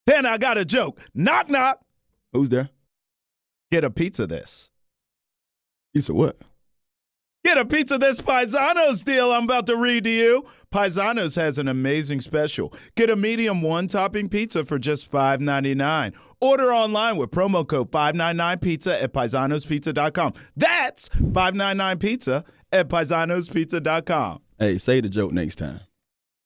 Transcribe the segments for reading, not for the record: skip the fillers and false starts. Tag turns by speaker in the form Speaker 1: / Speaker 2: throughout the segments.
Speaker 1: Then I got a joke. Knock, knock.
Speaker 2: Who's there?
Speaker 1: Get a pizza this.
Speaker 2: Pizza what?
Speaker 1: Get a pizza this Paisanos deal I'm about to read to you. Paisanos has an amazing special. Get a medium one-topping pizza for just $5.99. Order online with promo code 599pizza at paisanospizza.com. That's 599pizza at paisanospizza.com.
Speaker 2: Hey, say the joke next time.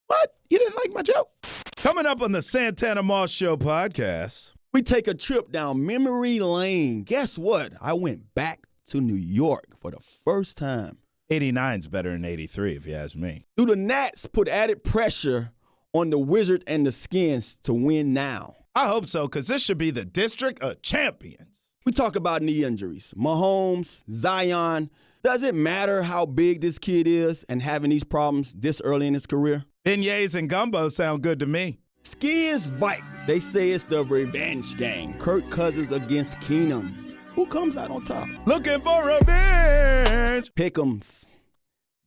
Speaker 1: What? You didn't like my joke? Coming up on the Santana Moss Show podcast.
Speaker 2: We take a trip down memory lane. Guess what? I went back to New York for the first time.
Speaker 1: 89's better than 83, if you ask me.
Speaker 2: Do the Nats put added pressure on the Wizards and the Skins to win now?
Speaker 1: I hope so, because this should be the District of Champions.
Speaker 2: We talk about knee injuries. Mahomes, Zion. Does it matter how big this kid is and having these problems this early in his career?
Speaker 1: Beignets and gumbo sound good to me.
Speaker 2: Skins Vikings. They say it's the revenge game. Kirk Cousins against Keenum. Who comes out on top?
Speaker 1: Looking for revenge.
Speaker 2: Pick'ems.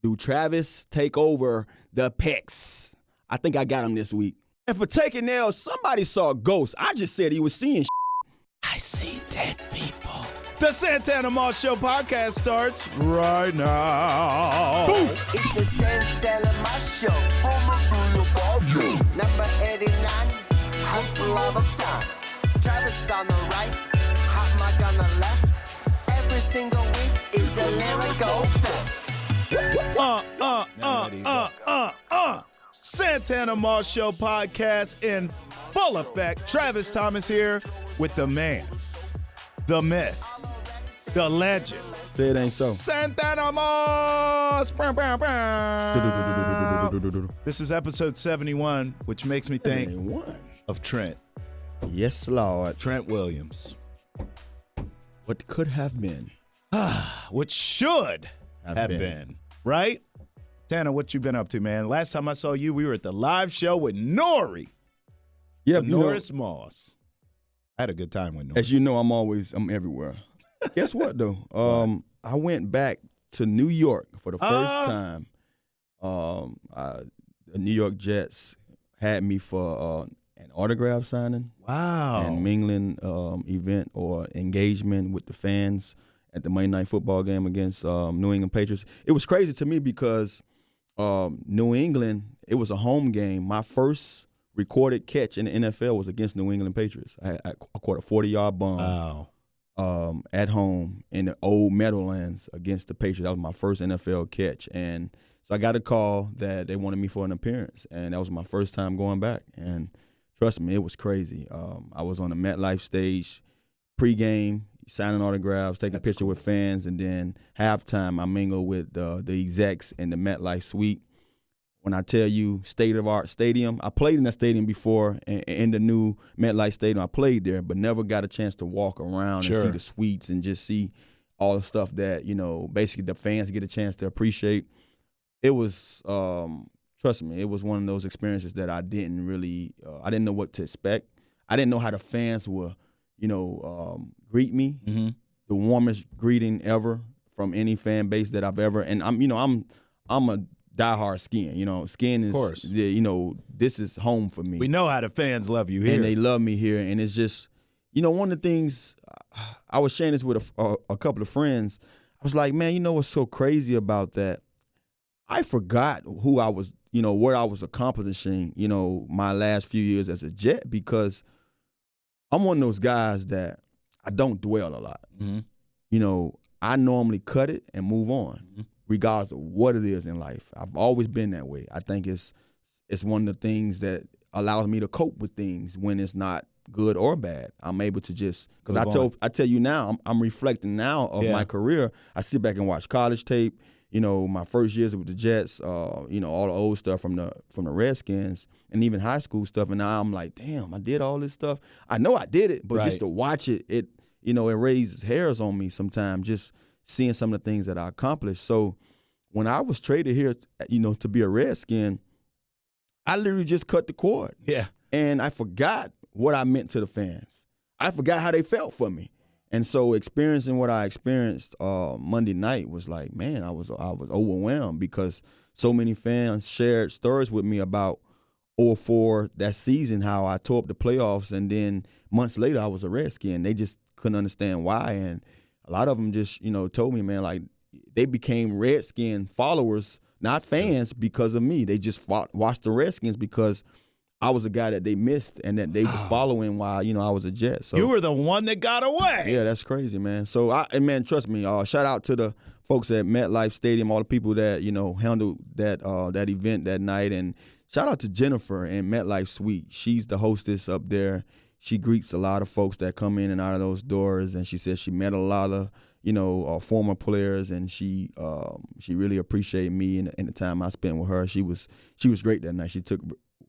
Speaker 2: Do Travis take over the picks? I think I got him this week. And for taking L's, somebody saw a ghost. I just said he was seeing
Speaker 1: I see dead people. The Santana Moss Show podcast starts right now.
Speaker 2: Boom.
Speaker 3: It's a Santana Moss Show. Number 89, hustle all the time. Travis on the right, hot mic on the left. Every single week, it's a lyrical fact.
Speaker 1: Santana Moss Show podcast in full effect. Travis Thomas here with the man, the myth, the legend.
Speaker 2: Say it ain't so.
Speaker 1: Santana Moss. This is episode 71, which makes me think of Trent.
Speaker 2: Yes, Lord.
Speaker 1: Trent Williams.
Speaker 2: What could have been.
Speaker 1: Which should have been. Right? Tana, what you been up to, man? Last time I saw you, we were at the live show with Nori.
Speaker 2: Yeah,
Speaker 1: Norris Moss. I had a good time with Nori.
Speaker 2: As you know, I'm everywhere. Guess what, though? I went back to New York for the first time. The New York Jets had me for an autograph signing.
Speaker 1: Wow.
Speaker 2: And mingling event or engagement with the fans at the Monday Night Football game against New England Patriots. It was crazy to me because New England, it was a home game. My first recorded catch in the NFL was against New England Patriots. I caught a 40-yard bomb.
Speaker 1: Wow.
Speaker 2: At home in the old Meadowlands against the Patriots. That was my first NFL catch. And so I got a call that they wanted me for an appearance, and that was my first time going back. And trust me, it was crazy. I was on the MetLife stage pregame, signing autographs, taking a picture with fans, and then halftime I mingled with the execs in the MetLife suite. When I tell you state-of-the-art stadium, I played in that stadium before, in the new MetLife Stadium. I played there, but never got a chance to walk around and see the suites and just see all the stuff that, basically the fans get a chance to appreciate. It was, trust me, it was one of those experiences that I didn't really, I didn't know what to expect. I didn't know how the fans were, greet me. Mm-hmm. The warmest greeting ever from any fan base that I've ever, and I'm a diehard Skin. Skin is, of course. This is home for me.
Speaker 1: We know how the fans love you here.
Speaker 2: And they love me here. And it's just, one of the things, I was sharing this with a couple of friends. I was like, man, what's so crazy about that? I forgot who I was, where I was accomplishing, my last few years as a Jet, because I'm one of those guys that I don't dwell a lot. Mm-hmm. I normally cut it and move on. Mm-hmm. Regardless of what it is in life. I've always been that way. I think it's one of the things that allows me to cope with things when it's not good or bad. I'm able to just, because I tell you now, I'm reflecting now of my career. I sit back and watch college tape, my first years with the Jets, all the old stuff from the Redskins and even high school stuff. And now I'm like, damn, I did all this stuff. I know I did it, but just to watch it, it raises hairs on me sometimes, just seeing some of the things that I accomplished. So when I was traded here, to be a Redskin, I literally just cut the cord.
Speaker 1: Yeah.
Speaker 2: And I forgot what I meant to the fans. I forgot how they felt for me. And so experiencing what I experienced Monday night was like, man, I was overwhelmed because so many fans shared stories with me about 0-4 that season, how I tore up the playoffs, and then months later I was a Redskin. They just couldn't understand why, and a lot of them just, told me, man, like they became Redskin followers, not fans, because of me. They just watched the Redskins because I was a guy that they missed and that they was following while, I was a Jet. So
Speaker 1: you were the one that got away.
Speaker 2: Yeah, that's crazy, man. So, man, trust me, shout out to the folks at MetLife Stadium, all the people that, handled that event that night. And shout out to Jennifer in MetLife Suite. She's the hostess up there. She greets a lot of folks that come in and out of those doors. And she says she met a lot of, former players, and she really appreciated me and the time I spent with her. She was great that night. She took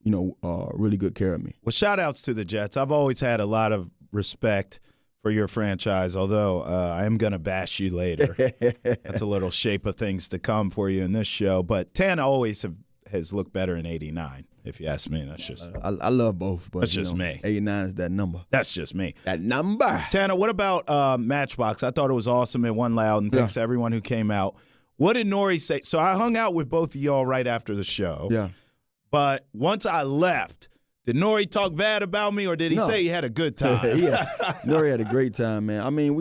Speaker 2: really good care of me.
Speaker 1: Well, shout outs to the Jets. I've always had a lot of respect for your franchise, although I am going to bash you later. That's a little shape of things to come for you in this show. But Tana always has looked better in 89, if you ask me. That's just
Speaker 2: I love both, but
Speaker 1: that's just me.
Speaker 2: 89 is that number.
Speaker 1: That's just me.
Speaker 2: That number.
Speaker 1: Tana, what about Matchbox? I thought it was awesome. It won loud, and thanks to everyone who came out. What did Nori say? So I hung out with both of y'all right after the show.
Speaker 2: Yeah.
Speaker 1: But once I left, did Nori talk bad about me, or did he say he had a good time?
Speaker 2: Yeah, Nori had a great time, man. I mean,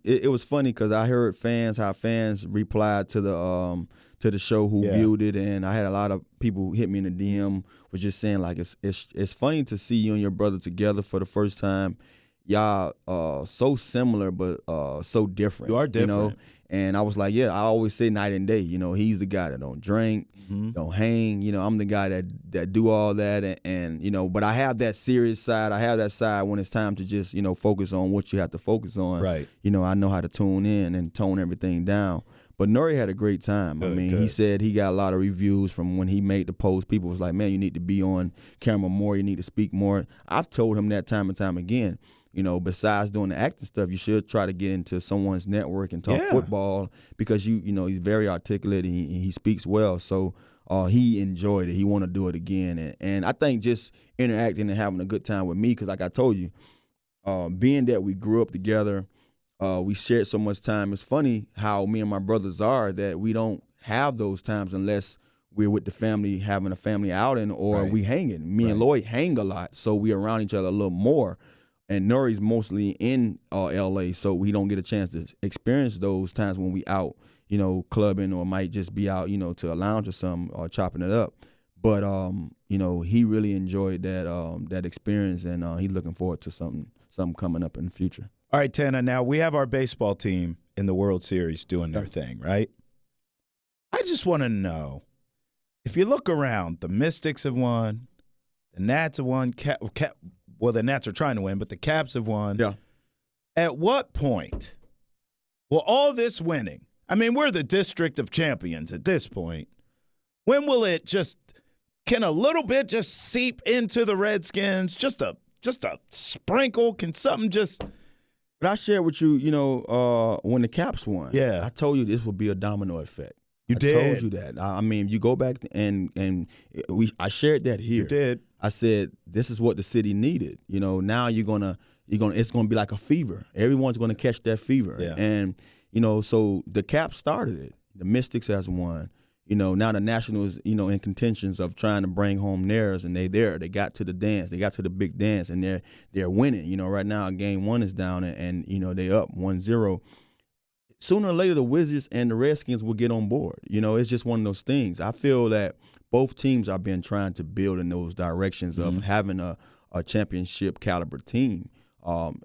Speaker 2: it was funny because I heard how fans replied to the show who viewed it, and I had a lot of people hit me in the DM was just saying like it's funny to see you and your brother together for the first time. Y'all so similar but so different.
Speaker 1: You are different.
Speaker 2: And I was like, I always say night and day. He's the guy that don't drink, don't hang. I'm the guy that do all that. And but I have that serious side. I have that side when it's time to just, focus on what you have to focus on.
Speaker 1: Right.
Speaker 2: I know how to tune in and tone everything down. But Nori had a great time.
Speaker 1: Good.
Speaker 2: He said he got a lot of reviews from when he made the post. People was like, man, you need to be on camera more. You need to speak more. I've told him that time and time again. Besides doing the acting stuff, you should try to get into someone's network and talk football because he's very articulate and he speaks well. So he enjoyed it. He want to do it again. And I think just interacting and having a good time with me, because like I told you, being that we grew up together, we shared so much time. It's funny how me and my brothers are that we don't have those times unless we're with the family having a family outing or we hanging. Me and Lloyd hang a lot, so we're around each other a little more. And Nori's mostly in L.A., so we don't get a chance to experience those times when we out, clubbing or might just be out, to a lounge or something or chopping it up. But, he really enjoyed that experience, and he's looking forward to something coming up in the future.
Speaker 1: All right, Tana, now we have our baseball team in the World Series doing their thing, right? I just want to know, if you look around, the Mystics have won, the Nats have won, well, the Nats are trying to win, but the Caps have won.
Speaker 2: Yeah.
Speaker 1: At what point will all this winning, I mean, we're the district of champions at this point. When will it can a little bit just seep into the Redskins? Just a sprinkle? Can something just...
Speaker 2: But I shared with you, when the Caps won.
Speaker 1: Yeah.
Speaker 2: I told you this would be a domino effect. I
Speaker 1: did.
Speaker 2: told you that. I mean, you go back and I shared that here.
Speaker 1: You did.
Speaker 2: I said this is what the city needed. Now it's gonna be like a fever. Everyone's gonna catch that fever.
Speaker 1: Yeah.
Speaker 2: And so the Caps started it. The Mystics has won. Now the Nationals, in contentions of trying to bring home theirs, and they got to the dance. They got to the big dance, and they're winning. Right now game 1 is down, and they up 1-0. Sooner or later, the Wizards and the Redskins will get on board. It's just one of those things. I feel that both teams have been trying to build in those directions of having a championship caliber team.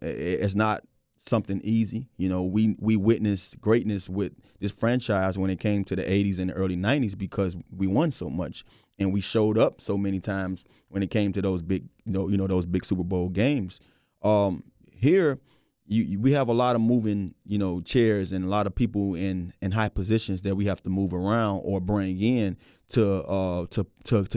Speaker 2: It's not something easy. We witnessed greatness with this franchise when it came to the 80s and the early 90s because we won so much and we showed up so many times when it came to those big, those big Super Bowl games. Here, we have a lot of moving, chairs and a lot of people in high positions that we have to move around or bring in to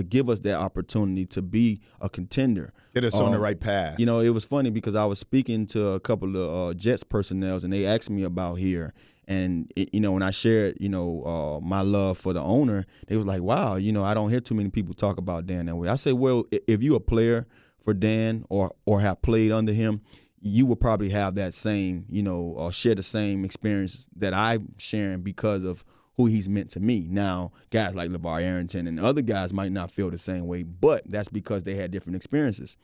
Speaker 2: give us that opportunity to be a contender.
Speaker 1: Get us on the right path.
Speaker 2: It was funny because I was speaking to a couple of Jets personnel and they asked me about here. And, when I shared, my love for the owner, they was like, wow, I don't hear too many people talk about Dan that way. I said, well, if you're a player for Dan or have played under him, you will probably have that same, or share the same experience that I'm sharing because of who he's meant to me. Now, guys like LeVar Arrington and other guys might not feel the same way, but that's because they had different experiences.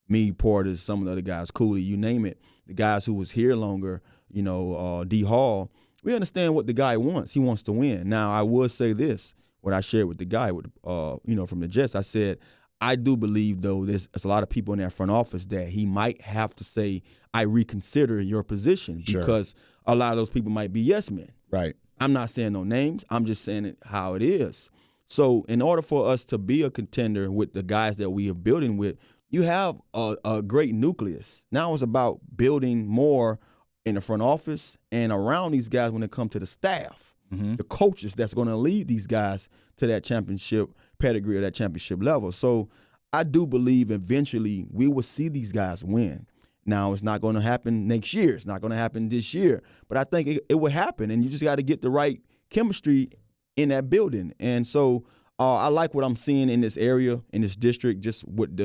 Speaker 2: Me, Porter, some of the other guys, Cooley, you name it, the guys who was here longer, D. Hall, we understand what the guy wants. He wants to win. Now, I will say this, what I shared with the guy, from the Jets, I said, I do believe, though, there's a lot of people in that front office that he might have to say, I reconsider your position, because a lot of those people might be yes men.
Speaker 1: Right.
Speaker 2: I'm not saying no names. I'm just saying it how it is. So in order for us to be a contender with the guys that we are building with, you have a great nucleus. Now it's about building more in the front office and around these guys when it comes to the staff, the coaches that's going to lead these guys to that championship pedigree or that championship level. So I do believe eventually we will see these guys win. Now, it's not going to happen next year. It's not going to happen this year. But I think it will happen, and you just got to get the right chemistry in that building. And so I like what I'm seeing in this area, in this district, just with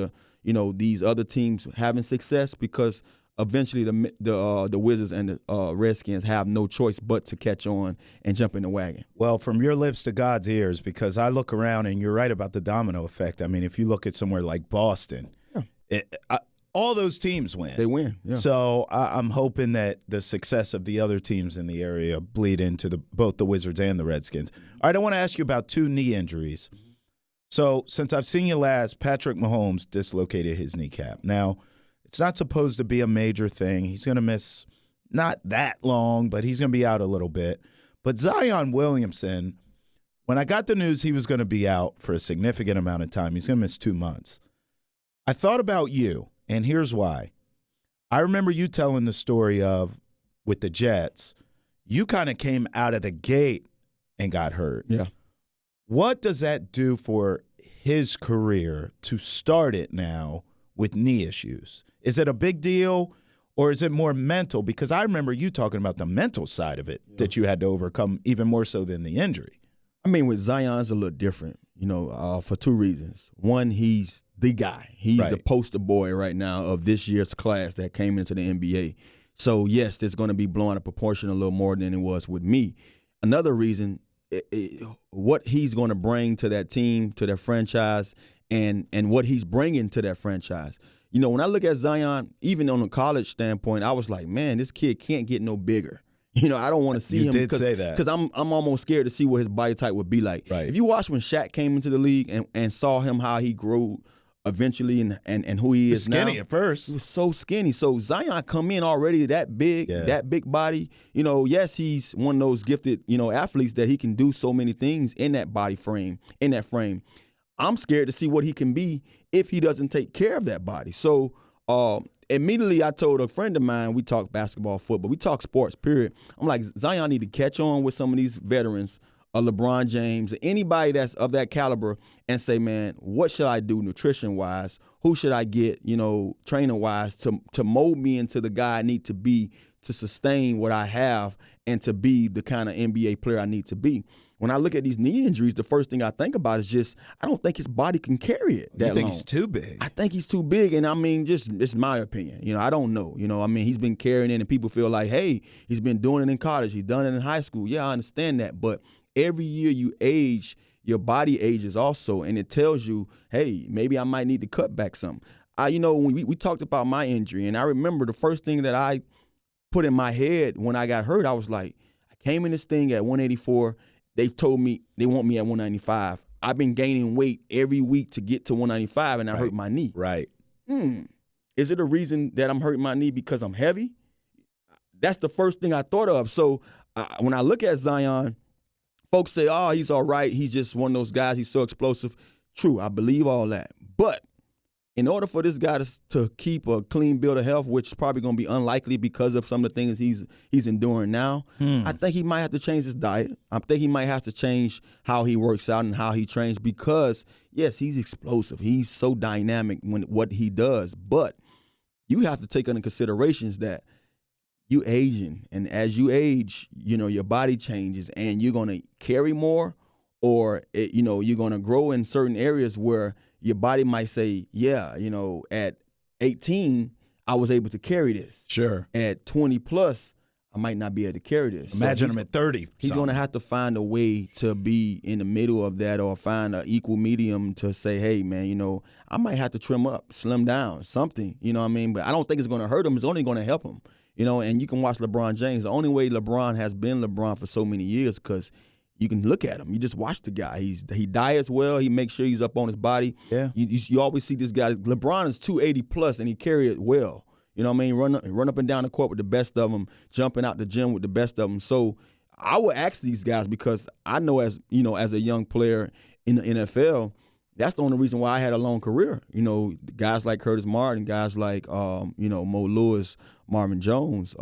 Speaker 2: these other teams having success, because eventually the Wizards and the Redskins have no choice but to catch on and jump in the wagon.
Speaker 1: Well, from your lips to God's ears, because I look around, and you're right about the domino effect. I mean, if you look at somewhere like Boston, all those teams win.
Speaker 2: They win. Yeah.
Speaker 1: So I'm hoping that the success of the other teams in the area bleed into both the Wizards and the Redskins. All right, I want to ask you about 2 knee injuries. So since I've seen you last, Patrick Mahomes dislocated his kneecap. Now, it's not supposed to be a major thing. He's going to miss not that long, but he's going to be out a little bit. But Zion Williamson, when I got the news he was going to be out for a significant amount of time, he's going to miss 2 months. I thought about you. And here's why. I remember you telling the story of, with the Jets, you kind of came out of the gate and got hurt.
Speaker 2: Yeah.
Speaker 1: What does that do for his career to start it now with knee issues? Is it a big deal, or is it more mental? Because I remember you talking about the mental side of it that you had to overcome even more so than the injury.
Speaker 2: I mean, with Zion, it's a little different, for 2 reasons. One, he's the guy. He's the poster boy right now of this year's class that came into the NBA. So, yes, it's going to be blowing a proportion a little more than it was with me. Another reason, what he's going to bring to that team, to their franchise, and what he's bringing to that franchise. When I look at Zion, even on a college standpoint, I was like, man, this kid can't get no bigger. I don't want to see him.
Speaker 1: You did say that.
Speaker 2: Because I'm almost scared to see what his body type would be like.
Speaker 1: Right.
Speaker 2: If you watch when Shaq came into the league and saw him, how he grew eventually and who he is now.
Speaker 1: Skinny at first.
Speaker 2: He was so skinny. So Zion come in already that big, that big body. Yes, he's one of those gifted, athletes that he can do so many things in that body frame, in that frame. I'm scared to see what he can be if he doesn't take care of that body. So immediately I told a friend of mine, we talk basketball, football, we talk sports, period. I'm like, Zion need to catch on with some of these veterans, LeBron James, anybody that's of that caliber, and say, man, what should I do nutrition-wise? Who should I get, training-wise to mold me into the guy I need to be to sustain what I have and to be the kind of NBA player I need to be? When I look at these knee injuries, the first thing I think about is just I don't think his body can carry it that long.
Speaker 1: You think he's too big?
Speaker 2: I think he's too big, and I mean, it's my opinion. I don't know. He's been carrying it, and people feel like, hey, he's been doing it in college. He's done it in high school. Yeah, I understand that, but every year you age, your body ages also, and it tells you, hey, maybe I might need to cut back some. When we talked about my injury, and I remember the first thing that I put in my head when I got hurt, I was like, I came in this thing at 184. They told me they want me at 195. I've been gaining weight every week to get to 195, and I hurt my knee.
Speaker 1: Right.
Speaker 2: Is it a reason that I'm hurting my knee because I'm heavy? That's the first thing I thought of. So when I look at Zion, folks say, oh, he's all right. He's just one of those guys. He's so explosive. True, I believe all that. But in order for this guy to keep a clean bill of health, which is probably going to be unlikely because of some of the things he's enduring now, I think he might have to change his diet. I think he might have to change how he works out and how he trains because, yes, he's explosive. He's so dynamic when what he does. But you have to take into considerations that you aging, and as you age, your body changes, and you're going to carry more, or you're going to grow in certain areas where your body might say, yeah, at 18, I was able to carry this.
Speaker 1: Sure.
Speaker 2: At 20 plus, I might not be able to carry this.
Speaker 1: Imagine him at 30.
Speaker 2: He's going to have to find a way to be in the middle of that or find an equal medium to say, hey, man, you know, I might have to trim up, slim down, something, you know what I mean? But I don't think it's going to hurt him. It's only going to help him, you know, and you can watch LeBron James. The only way LeBron has been LeBron for so many years because you can look at him. You just watch the guy. He diets well. He makes sure he's up on his body.
Speaker 1: Yeah.
Speaker 2: You always see this guy. LeBron is 280 plus, and he carry it well. You know what I mean? Run up and down the court with the best of them, jumping out the gym with the best of them. So I would ask these guys because I know as a young player in the NFL, that's the only reason why I had a long career. You know, guys like Curtis Martin, guys like Mo Lewis, Marvin Jones,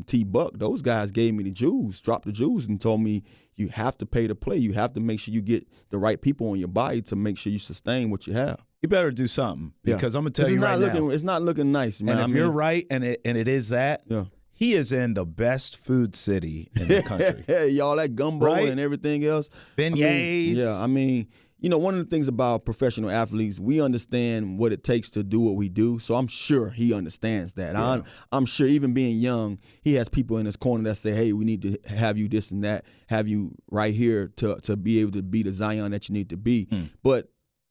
Speaker 2: T. Buck, those guys gave me the jewels, dropped the jewels, and told me you have to pay to play. You have to make sure you get the right people on your body to make sure you sustain what you have.
Speaker 1: You better do something because I'm going to tell you right now.
Speaker 2: It's not looking nice, man.
Speaker 1: And if you're right and it is that, he is in the best food city in the country.
Speaker 2: Y'all, that gumbo and everything else.
Speaker 1: Beignets.
Speaker 2: I mean, you know, one of the things about professional athletes, we understand what it takes to do what we do. So I'm sure he understands that. Yeah. I'm sure even being young, he has people in his corner that say, hey, we need to have you this and that, have you right here to be able to be the Zion that you need to be. But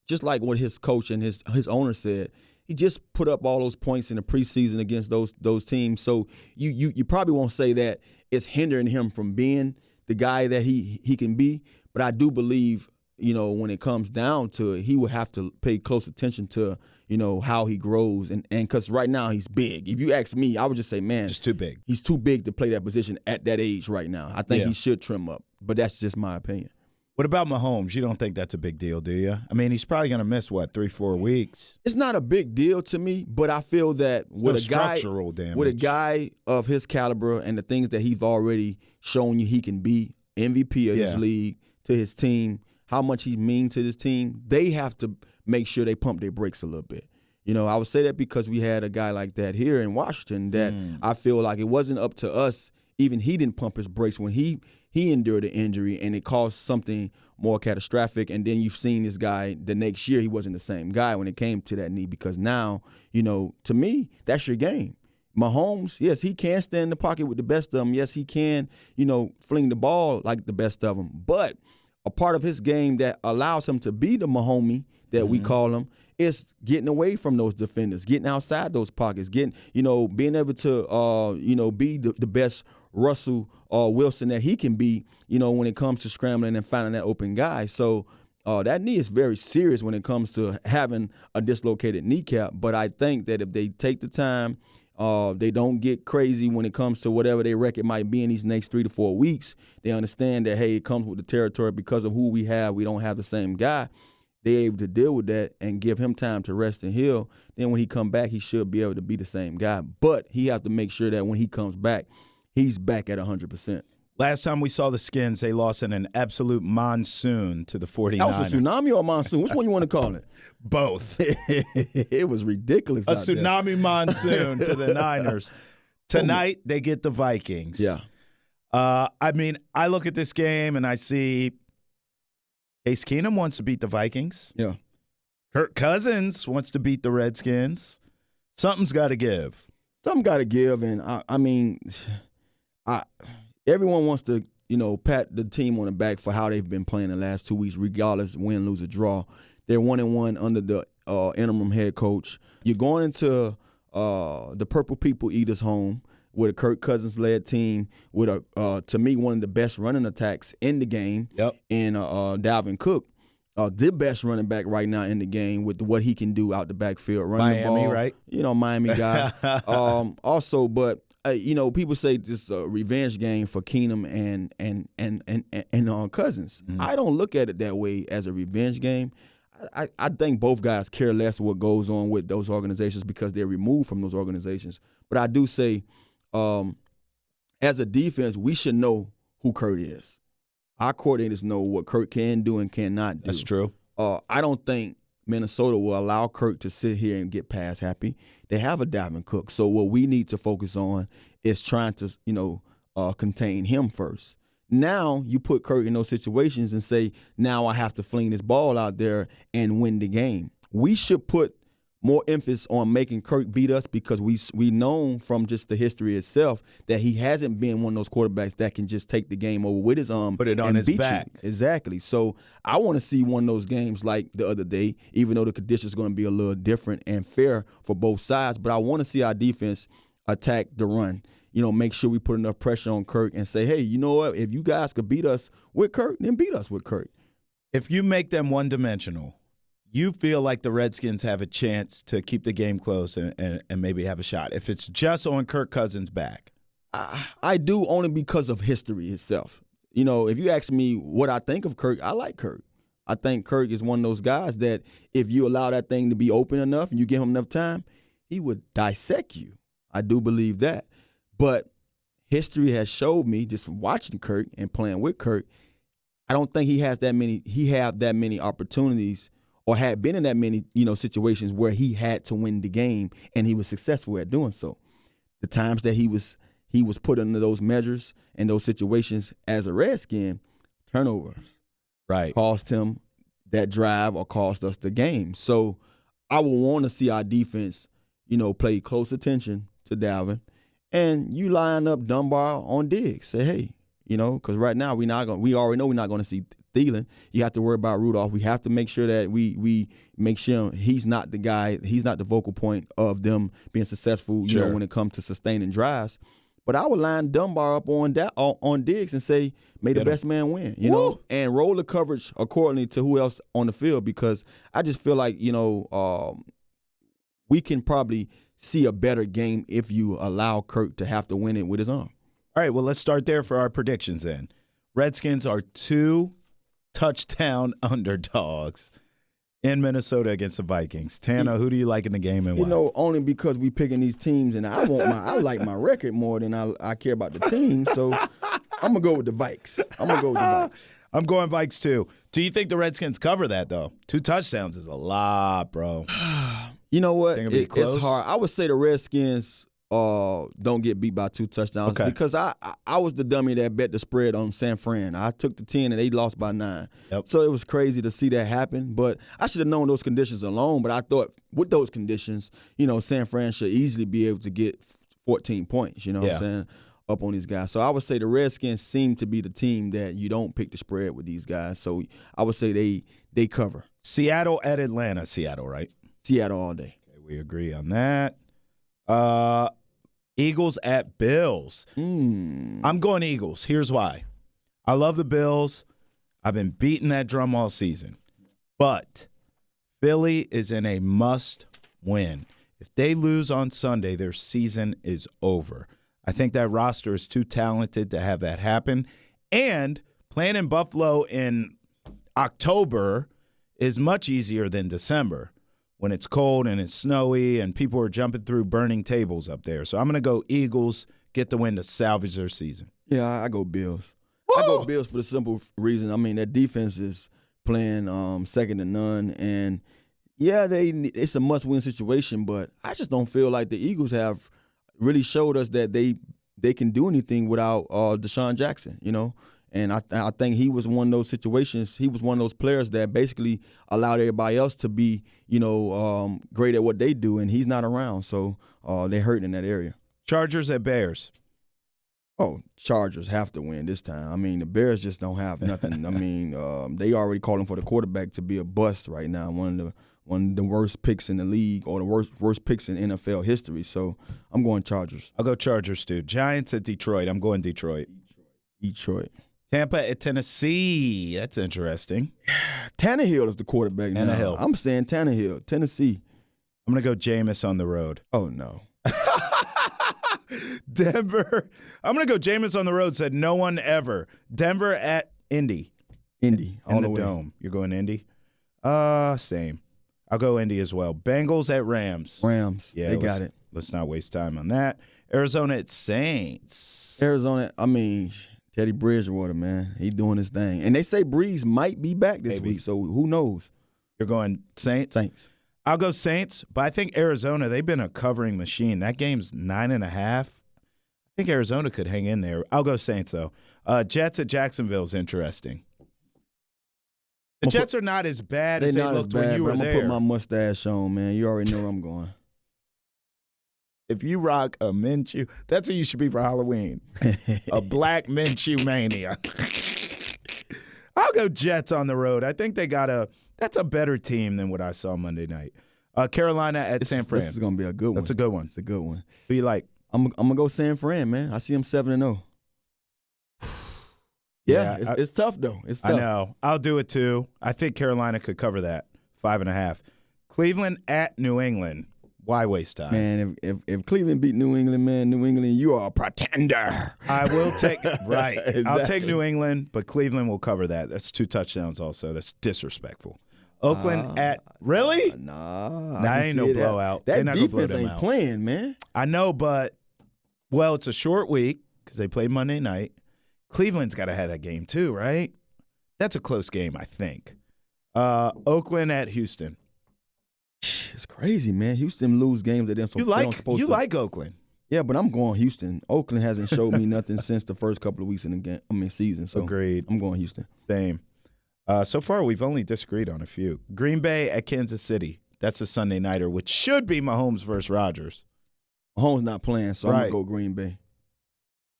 Speaker 2: just like what his coach and his owner said, he just put up all those points in the preseason against those teams. So you probably won't say that it's hindering him from being the guy that he can be. But I do believe, you know, when it comes down to it, he will have to pay close attention to, you know, how he grows. And because right now he's big. If you ask me, I would just say, man,
Speaker 1: just too big.
Speaker 2: He's too big to play that position at that age right now. I think he should trim up. But that's just my opinion.
Speaker 1: What about Mahomes? You don't think that's a big deal, do you? I mean, he's probably going to miss, 3-4 weeks?
Speaker 2: It's not a big deal to me, but I feel that with a guy of his caliber and the things that he's already shown you he can be, MVP of his league, to his team, how much he's mean to this team, they have to make sure they pump their brakes a little bit. You know, I would say that because we had a guy like that here in Washington that I feel like it wasn't up to us. Even he didn't pump his brakes when he endured an injury and it caused something more catastrophic. And then you've seen this guy the next year, he wasn't the same guy when it came to that knee because now, you know, to me, that's your game. Mahomes, yes, he can stand in the pocket with the best of them. Yes, he can, you know, fling the ball like the best of them. But a part of his game that allows him to be the Mahomie that we call him is getting away from those defenders, getting outside those pockets, getting, you know, being able to, you know, be the best Russell Wilson that he can be, you know, when it comes to scrambling and finding that open guy. So that knee is very serious when it comes to having a dislocated kneecap. But I think that if they take the time, they don't get crazy when it comes to whatever their record might be in these next 3 to 4 weeks. They understand that, hey, it comes with the territory because of who we have. We don't have the same guy. They're able to deal with that and give him time to rest and heal. Then when he come back, he should be able to be the same guy. But he have to make sure that when he comes back, he's back at 100%.
Speaker 1: Last time we saw the Skins, they lost in an absolute monsoon to the 49ers.
Speaker 2: That was a tsunami or a monsoon? Which one you want to call it?
Speaker 1: Both.
Speaker 2: It was ridiculous.
Speaker 1: A tsunami monsoon to the Niners. Tonight, they get the Vikings.
Speaker 2: Yeah.
Speaker 1: I mean, I look at this game and I see Case Keenum wants to beat the Vikings.
Speaker 2: Yeah.
Speaker 1: Kirk Cousins wants to beat the Redskins. Something's got to give.
Speaker 2: Something got to give, and I mean, everyone wants to, you know, pat the team on the back for how they've been playing the last 2 weeks, regardless win, lose, or draw. They're 1-1 under the interim head coach. You're going into the Purple People Eaters home with a Kirk Cousins-led team with to me, one of the best running attacks in the game.
Speaker 1: Yep.
Speaker 2: And Dalvin Cook, the best running back right now in the game with what he can do out the backfield, running the ball.
Speaker 1: Miami, right?
Speaker 2: You know, Miami guy. Also, but you know, people say this is a revenge game for Keenum and Cousins. Mm-hmm. I don't look at it that way as a revenge game. I think both guys care less what goes on with those organizations because they're removed from those organizations. But I do say, as a defense, we should know who Kurt is. Our coordinators know what Kurt can do and cannot do.
Speaker 1: That's true.
Speaker 2: I don't think Minnesota will allow Kurt to sit here and get pass happy. They have a Dalvin Cook. So what we need to focus on is trying to, you know, contain him first. Now you put Kurt in those situations and say, now I have to fling this ball out there and win the game. We should put more emphasis on making Kirk beat us because we known from just the history itself that he hasn't been one of those quarterbacks that can just take the game over with his arm,
Speaker 1: put it on
Speaker 2: and
Speaker 1: his
Speaker 2: beat
Speaker 1: back.
Speaker 2: You. Exactly. So I want to see one of those games like the other day, even though the conditions going to be a little different and fair for both sides. But I want to see our defense attack the run. Make sure we put enough pressure on Kirk and say, hey, you know what? If you guys could beat us with Kirk, then beat us with Kirk.
Speaker 1: If you make them one-dimensional, you feel like the Redskins have a chance to keep the game close and maybe have a shot. If it's just on Kirk Cousins' back.
Speaker 2: I do, only because of history itself. If you ask me what I think of Kirk, I like Kirk. I think Kirk is one of those guys that if you allow that thing to be open enough and you give him enough time, he would dissect you. I do believe that. But history has showed me, just watching Kirk and playing with Kirk, I don't think he had that many opportunities or had been in that many, situations where he had to win the game and he was successful at doing so. The times that he was put under those measures and those situations as a Redskin, turnovers,
Speaker 1: right,
Speaker 2: cost him that drive or cost us the game. So I would want to see our defense, play close attention to Dalvin, and you line up Dunbar on Diggs. Say, hey, because right now we already know we're not going to see Thielen. You have to worry about Rudolph. We have to make sure that we make sure he's not the guy, he's not the vocal point of them being successful,
Speaker 1: Sure.
Speaker 2: When it comes to sustaining drives. But I would line Dunbar up on Diggs and say, may the best man win, and roll the coverage accordingly to who else on the field, because I just feel like, we can probably see a better game if you allow Kirk to have to win it with his arm.
Speaker 1: All right, well, let's start there for our predictions then. Redskins are 2 touchdown underdogs in Minnesota against the Vikings. Tana, who do you like in the game and why?
Speaker 2: Only because we picking these teams, and I like my record more than I care about the team. So I'm gonna go with the Vikes.
Speaker 1: I'm going Vikes too. Do you think the Redskins cover that though? 2 touchdowns is a lot, bro.
Speaker 2: You know what?
Speaker 1: Think it'll be close?
Speaker 2: It's hard. I would say the Redskins don't get beat by 2 touchdowns because I was the dummy that bet the spread on San Fran. I took the 10 and they lost by 9.
Speaker 1: Yep.
Speaker 2: So it was crazy to see that happen. But I should have known those conditions alone. But I thought with those conditions, San Fran should easily be able to get 14 points, what I'm saying, up on these guys. So I would say the Redskins seem to be the team that you don't pick the spread with these guys. So I would say they cover.
Speaker 1: Seattle at Atlanta. Seattle, right?
Speaker 2: Seattle all day.
Speaker 1: Okay, we agree on that. Eagles at Bills. I'm going Eagles. Here's why. I love the Bills. I've been beating that drum all season. But Philly is in a must-win. If they lose on Sunday, their season is over. I think that roster is too talented to have that happen. And playing in Buffalo in October is much easier than December, when it's cold and it's snowy and people are jumping through burning tables up there. So I'm going to go Eagles, get the win to salvage their season.
Speaker 2: Yeah, I go Bills.
Speaker 1: Woo!
Speaker 2: I go Bills for the simple reason. I mean, that defense is playing second to none. And, yeah, it's a must-win situation, but I just don't feel like the Eagles have really showed us that they can do anything without Deshaun Jackson, And I think he was one of those situations. He was one of those players that basically allowed everybody else to be, great at what they do, and he's not around. So they're hurting in that area.
Speaker 1: Chargers at Bears.
Speaker 2: Oh, Chargers have to win this time. I mean, the Bears just don't have nothing. I mean, they already calling for the quarterback to be a bust right now. One of the worst picks in the league, or the worst picks in NFL history. So I'm going Chargers.
Speaker 1: I'll go Chargers, too. Giants at Detroit. I'm going Detroit.
Speaker 2: Detroit.
Speaker 1: Tampa at Tennessee. That's interesting.
Speaker 2: Tannehill is the quarterback now.
Speaker 1: Tannehill.
Speaker 2: I'm saying Tannehill, Tennessee.
Speaker 1: I'm going to go Jameis on the road.
Speaker 2: Oh, no.
Speaker 1: Denver. I'm going to go Jameis on the road, said no one ever. Denver at Indy.
Speaker 2: Indy, all
Speaker 1: in
Speaker 2: the
Speaker 1: the
Speaker 2: way.
Speaker 1: Dome. You're going Indy? Same. I'll go Indy as well. Bengals at Rams.
Speaker 2: Rams.
Speaker 1: Yeah,
Speaker 2: they got it.
Speaker 1: Let's not waste time on that. Arizona at Saints.
Speaker 2: Arizona, I mean, Teddy Bridgewater, man. He doing his thing. And they say Breeze might be back this week, so who knows?
Speaker 1: You're going Saints?
Speaker 2: Saints.
Speaker 1: I'll go Saints, but I think Arizona, they've been a covering machine. That game's 9.5. I think Arizona could hang in there. I'll go Saints, though. Jets at Jacksonville is interesting. The Jets are not as bad as they looked when you were
Speaker 2: I'm
Speaker 1: there.
Speaker 2: I'm going to put my mustache on, man. You already know where I'm going.
Speaker 1: If you rock a Minshew, that's who you should be for Halloween. A black Minshew mania. I'll go Jets on the road. I think that's a better team than what I saw Monday night. Carolina at San Fran.
Speaker 2: This is going to be a good one.
Speaker 1: That's a good one.
Speaker 2: It's a good one.
Speaker 1: Who you like?
Speaker 2: I'm going to go San Fran, man. I see them 7-0. Yeah, it's tough, though. It's tough.
Speaker 1: I know. I'll do it, too. I think Carolina could cover that, 5.5. Cleveland at New England. Why waste time?
Speaker 2: Man, if Cleveland beat New England, man, New England, you are a pretender.
Speaker 1: I will take right.
Speaker 2: Exactly.
Speaker 1: I'll take New England, but Cleveland will cover that. That's 2 touchdowns also. That's disrespectful. Oakland at really?
Speaker 2: Nah,
Speaker 1: ain't no blowout.
Speaker 2: That
Speaker 1: not
Speaker 2: defense ain't playing, man.
Speaker 1: I know, but it's a short week because they play Monday night. Cleveland's got to have that game too, right? That's a close game, I think. Oakland at Houston.
Speaker 2: It's crazy, man. Houston lose games that they're supposed to.
Speaker 1: You like Oakland.
Speaker 2: Yeah, but I'm going Houston. Oakland hasn't showed me nothing since the first couple of weeks in the game. Season. So
Speaker 1: agreed.
Speaker 2: I'm going Houston.
Speaker 1: Same. So far, we've only disagreed on a few. Green Bay at Kansas City. That's a Sunday nighter, which should be Mahomes versus Rodgers.
Speaker 2: Mahomes not playing, so I'm gonna go Green Bay.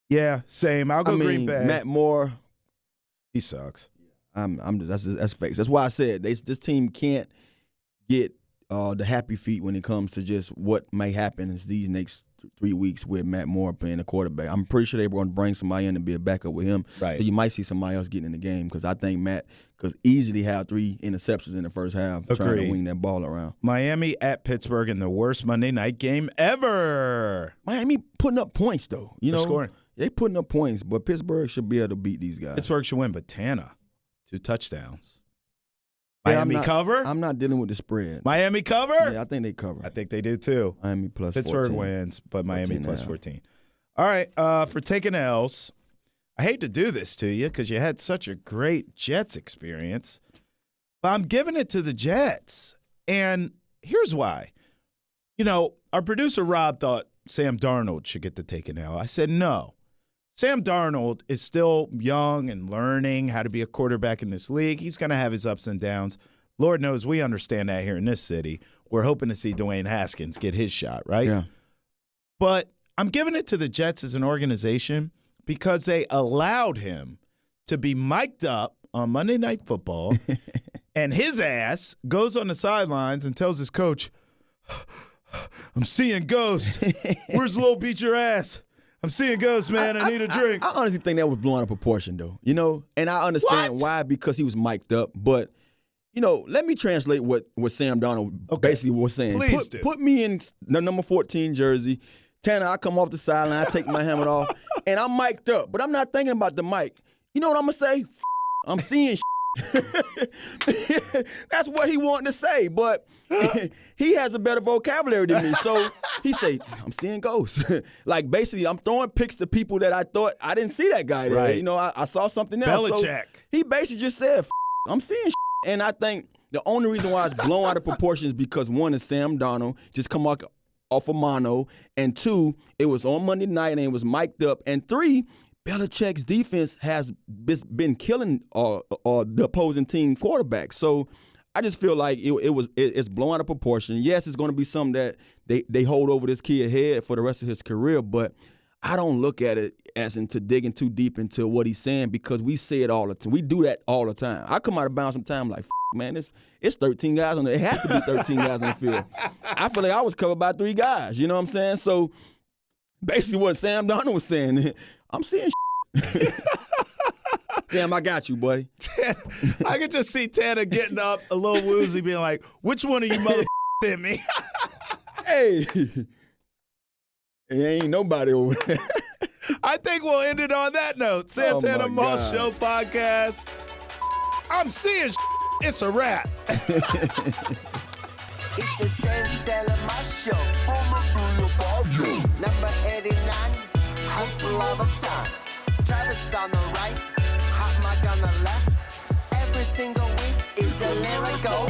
Speaker 1: Yeah, same. I'll go Green Bay.
Speaker 2: Matt Moore,
Speaker 1: he sucks.
Speaker 2: That's fakes. That's why I said this team can't get the happy feet when it comes to just what may happen in these next 3 weeks with Matt Moore playing the quarterback. I'm pretty sure they were going to bring somebody in to be a backup with him.
Speaker 1: Right.
Speaker 2: So you might see somebody else getting in the game because I think Matt could easily have 3 interceptions in the first half trying to wing that ball around.
Speaker 1: Miami at Pittsburgh in the worst Monday night game ever.
Speaker 2: Miami putting up points, though.
Speaker 1: They're scoring.
Speaker 2: They putting up points, but Pittsburgh should be able to beat these guys.
Speaker 1: Pittsburgh should win, but Tana, 2 touchdowns. Miami cover?
Speaker 2: I'm not dealing with the spread.
Speaker 1: Miami cover?
Speaker 2: Yeah, I think they cover.
Speaker 1: I think they do too.
Speaker 2: Miami plus
Speaker 1: Pittsburgh
Speaker 2: 14.
Speaker 1: wins, but Miami plus 14. All right, for taking L's, I hate to do this to you because you had such a great Jets experience, but I'm giving it to the Jets. And here's why. Our producer Rob thought Sam Darnold should get the taken L. I said no. Sam Darnold is still young and learning how to be a quarterback in this league. He's going to have his ups and downs. Lord knows we understand that here in this city. We're hoping to see Dwayne Haskins get his shot, right?
Speaker 2: Yeah.
Speaker 1: But I'm giving it to the Jets as an organization because they allowed him to be mic'd up on Monday Night Football, and his ass goes on the sidelines and tells his coach, I'm seeing ghosts. Where's Lil Beat Your Ass? I'm seeing ghosts, man. I need a drink.
Speaker 2: I honestly think that was blown out of proportion, though. And I understand why, because he was mic'd up. But, let me translate what Sam Darnold basically was saying.
Speaker 1: Please
Speaker 2: put me in the number 14 jersey. Tana, I come off the sideline, I take my helmet off, and I'm mic'd up. But I'm not thinking about the mic. You know what I'm going to say? I'm seeing That's what he wanted to say, but he has a better vocabulary than me. So he say, I'm seeing ghosts. Like, basically, I'm throwing pics to people that I thought I didn't see that guy there.
Speaker 1: Right.
Speaker 2: I saw something else.
Speaker 1: Belichick.
Speaker 2: So he basically just said, I'm seeing And I think the only reason why it's blown out of proportion is because, one, is Sam Darnold just come off of mono, and 2, it was on Monday night and it was mic'd up, and 3, Belichick's defense has been killing the opposing team quarterback. So I just feel like it's blown out of proportion. Yes, it's going to be something that they hold over this kid's head for the rest of his career, but I don't look at it as into digging too deep into what he's saying, because we say it all the time. We do that all the time. I come out of bounds sometimes like, man, it's 13 guys on there. It has to be 13 guys on the field. I feel like I was covered by 3 guys. You know what I'm saying? So basically what Sam Darnold was saying, I'm seeing Damn, I got you, buddy.
Speaker 1: I could just see Tana getting up a little woozy, being like, which one of you mother hit me?
Speaker 2: Hey. Ain't nobody over there.
Speaker 1: I think we'll end it on that note. Santana Moss Show podcast. I'm seeing it's a wrap.
Speaker 3: It's a Santana Moss Show. Number 89, hustle all the time. Travis on the right, hot mic on the left. Every single week, it's a lyrical.